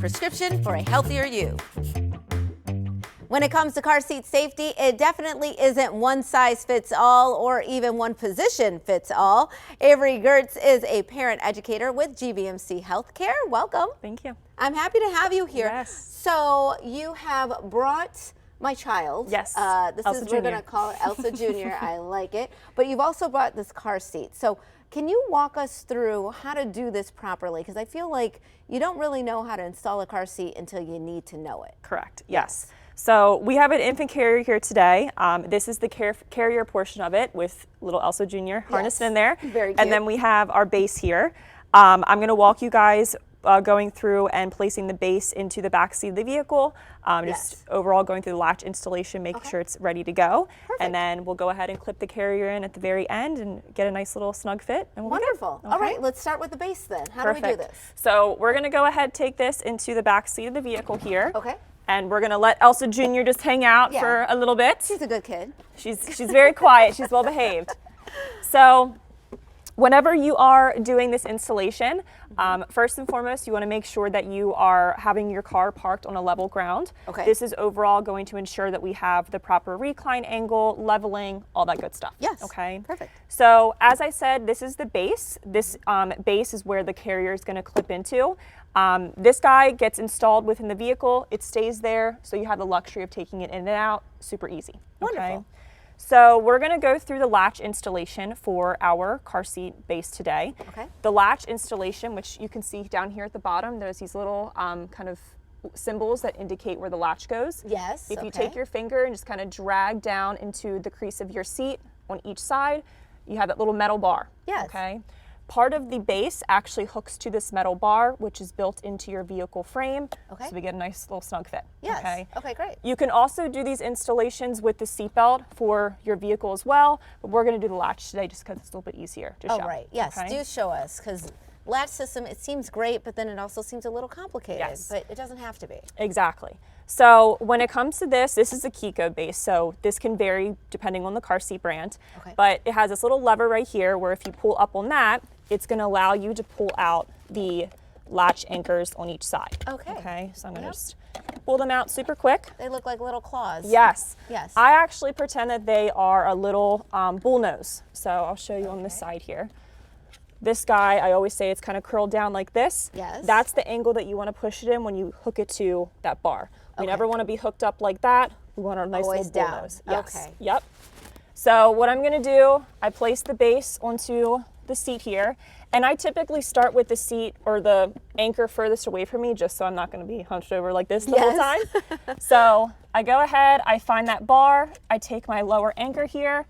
prescription for a healthier you. When it comes to car seat safety, it definitely isn't one size fits all or even one position fits all. Avery Gertz is a parent educator with GBMC Healthcare. Welcome. Thank you. I'm happy to have you here. Yes. So you have brought my child. Yes. We're going to call it Elsa Jr. I like it. But you've also brought this car seat. So can you walk us through how to do this properly? Because I feel like you don't really know how to install a car seat until you need to know it. Correct. Yes. So we have an infant carrier here today. This is the carrier portion of it with little Elsa Jr. harnessed in there. Very cute. And then we have our base here. I'm going to walk you guys going through and placing the base into the back seat of the vehicle. Just overall going through the latch installation, making sure it's ready to go. Perfect. And then we'll go ahead and clip the carrier in at the very end and get a nice little snug fit. And we'll Wonderful. be good. All right, let's start with the base then. How do we do this? So we're going to go ahead, take this into the back seat of the vehicle here. Okay. And we're gonna let Elsa Jr. just hang out for a little bit. She's a good kid. She's very quiet. She's well behaved. So whenever you are doing this installation, first and foremost, you want to make sure that you are having your car parked on a level ground. Okay. This is overall going to ensure that we have the proper recline angle, leveling, all that good stuff. Yes. Okay. Perfect. So as I said, this is the base. This base is where the carrier is going to clip into. This guy gets installed within the vehicle. It stays there, so you have the luxury of taking it in and out. Super easy. Wonderful. Okay? So we're going to go through the latch installation for our car seat base today. Okay. The latch installation, which you can see down here at the bottom, there's these little kind of symbols that indicate where the latch goes. Yes. If you take your finger and just kind of drag down into the crease of your seat on each side, you have that little metal bar. Yes. Okay. Part of the base actually hooks to this metal bar, which is built into your vehicle frame. Okay. So we get a nice little snug fit. Yes. Okay. Okay, great. You can also do these installations with the seatbelt for your vehicle as well, but we're going to do the latch today just because it's a little bit easier to show. Oh, right. Yes, okay? do show us, because latch system, it seems great, but then it also seems a little complicated. Yes. But it doesn't have to be. Exactly. So when it comes to this is a key code base, so this can vary depending on the car seat brand. Okay. But it has this little lever right here where if you pull up on that, it's going to allow you to pull out the latch anchors on each side. Okay. Okay, so I'm going to just pull them out super quick. They look like little claws. Yes. Yes. I actually pretend that they are a little bull nose. So I'll show you on this side here. This guy, I always say it's kind of curled down like this. Yes. That's the angle that you want to push it in when you hook it to that bar. We never want to be hooked up like that. We want our nice Always little bull down. nose. Yes. Okay. Yep. So what I'm going to do, I place the base onto the seat here, and I typically start with the seat or the anchor furthest away from me, just so I'm not going to be hunched over like this the whole time. So I go ahead, I find that bar, I take my lower anchor here,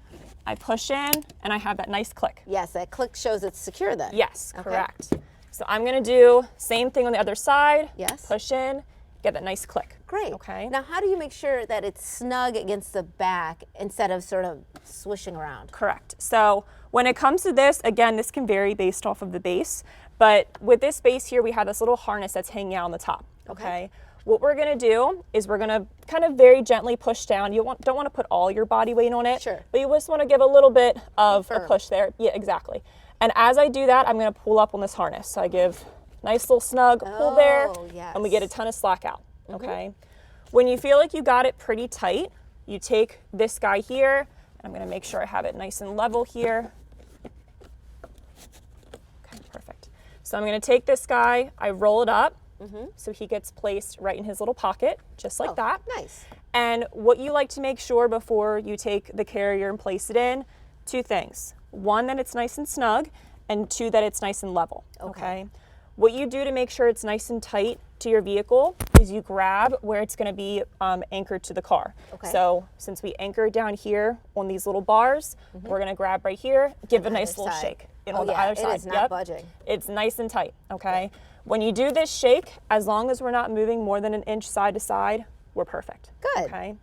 I push in, and I have that nice click. Yes, that click shows it's secure then. Yes, Okay. correct. So I'm going to do same thing on the other side. Yes. Push in, get that nice click. Great. Okay. Now, how do you make sure that it's snug against the back instead of sort of swishing around? Correct. So when it comes to this, again, this can vary based off of the base, but with this base here, we have this little harness that's hanging out on the top. Okay. What we're going to do is we're going to kind of very gently push down. You don't want to put all your body weight on it, Sure. but you just want to give a little bit of a Firm. push there. Yeah, exactly. And as I do that, I'm going to pull up on this harness. So I give nice little snug pull there, yes. and we get a ton of slack out. Okay. When you feel like you got it pretty tight, you take this guy here, and I'm going to make sure I have it nice and level here. Okay, perfect. So I'm going to take this guy, I roll it up, so he gets placed right in his little pocket, just like that. Nice. And what you like to make sure before you take the carrier and place it in, two things. One, that it's nice and snug, and two, that it's nice and level. Okay. What you do to make sure it's nice and tight to your vehicle is you grab where it's going to be anchored to the car. Okay. So since we anchor down here on these little bars, we're going to grab right here, give a nice little shake. On the other side. It is not budging. It's nice and tight, okay? When you do this shake, as long as we're not moving more than an inch side to side, we're perfect. Good. Okay.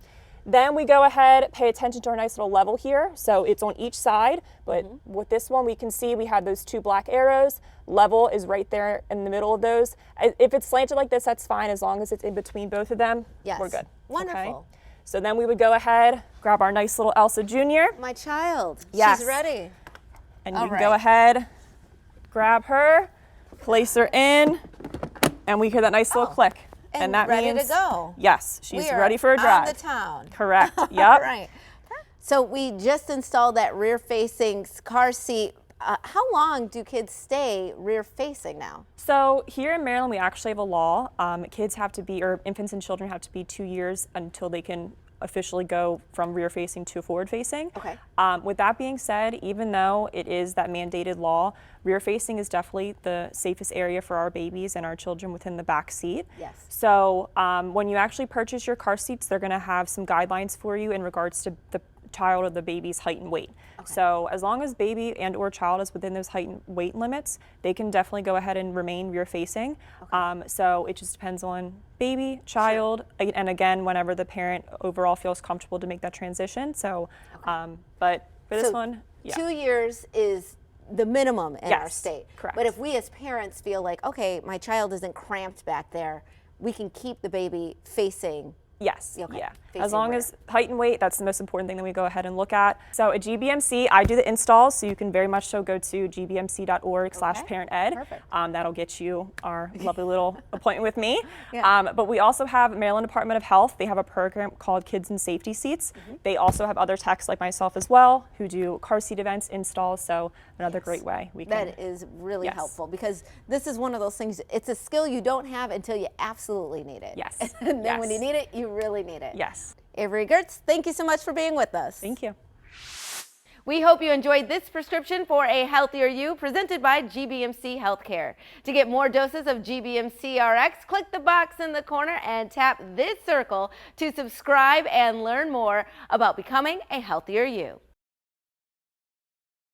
Then we go ahead, pay attention to our nice little level here. So it's on each side, but with this one, we can see we have those two black arrows. Level is right there in the middle of those. If it's slanted like this, that's fine. As long as it's in between both of them, Yes. we're good. Wonderful. Okay? So then we would go ahead, grab our nice little Elsa Jr. My child. Yes. She's ready. And All you can right. go ahead, grab her, place her in, and we hear that nice little click. And that ready means, to go. Yes, she's We are ready for a drive. on the town. Correct. Yep. Right. So we just installed that rear-facing car seat. How long do kids stay rear-facing now? So here in Maryland, we actually have a law. Kids have to be, or infants and children have to be 2 years until they can officially go from rear-facing to forward-facing. Okay. With that being said, even though it is that mandated law, rear-facing is definitely the safest area for our babies and our children within the back seat. Yes. So when you actually purchase your car seats, they're going to have some guidelines for you in regards to the child or the baby's height and weight. Okay. So as long as baby and or child is within those height and weight limits, they can definitely go ahead and remain rear facing. Okay. So it just depends on baby, child, and again, whenever the parent overall feels comfortable to make that transition. So, but for this one, 2 years is the minimum in our state. Correct. But if we as parents feel like, okay, my child isn't cramped back there, we can keep the baby facing. Yes, Okay. yeah. Facing As long rear. as height and weight, that's the most important thing that we go ahead and look at. So at GBMC, I do the installs, so you can very much so go to gbmc.org/parent-ed. Perfect. That'll get you our lovely little appointment with me. Yeah. But we also have Maryland Department of Health. They have a program called Kids in Safety Seats. They also have other techs like myself as well who do car seat events, installs, so another great way we can. That is really Yes. helpful because this is one of those things, it's a skill you don't have until you absolutely need it. Yes. And then when you Yes. need it, you really need it. Yes. Avery Gertz, thank you so much for being with us. Thank you. We hope you enjoyed this prescription for a healthier you presented by GBMC Healthcare. To get more doses of GBMC RX, click the box in the corner and tap this circle to subscribe and learn more about becoming a healthier you.